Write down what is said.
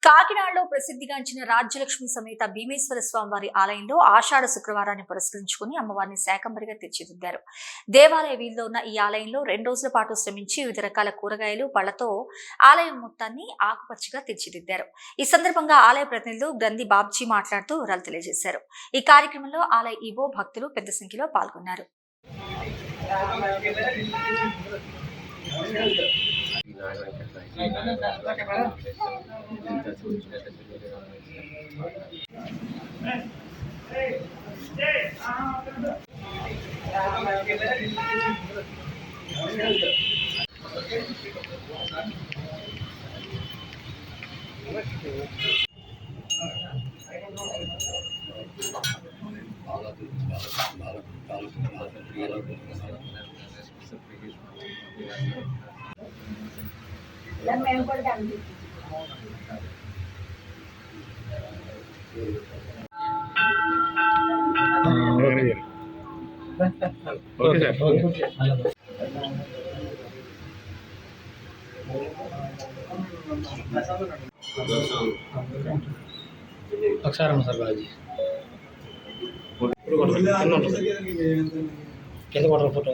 కాకినాడలో ప్రసిద్ధిగాంచిన రాజ్యలక్ష్మి సమేత భీమేశ్వర స్వామివారి ఆలయంలో ఆషాఢ శుక్రవారాన్ని పురస్కరించుకుని అమ్మవారిని శాకంబరిగా తీర్చిదిద్దారు. దేవాలయ వీధిలో ఉన్న ఈ ఆలయంలో 2 రోజుల పాటు శ్రమించి వివిధ రకాల కూరగాయలు, పళ్లతో ఆలయం మొత్తాన్ని ఆకుపచ్చగా తీర్చిదిద్దారు. ఈ సందర్భంగా ఆలయ ప్రతినిధులు గ్రంథి బాబ్జీ మాట్లాడుతూ వివరాలు తెలియజేశారు. ఈ కార్యక్రమంలో ఆలయ ఈవో, భక్తులు పెద్ద సంఖ్యలో పాల్గొన్నారు. अक्षर सर बाजी किंद फोटो सर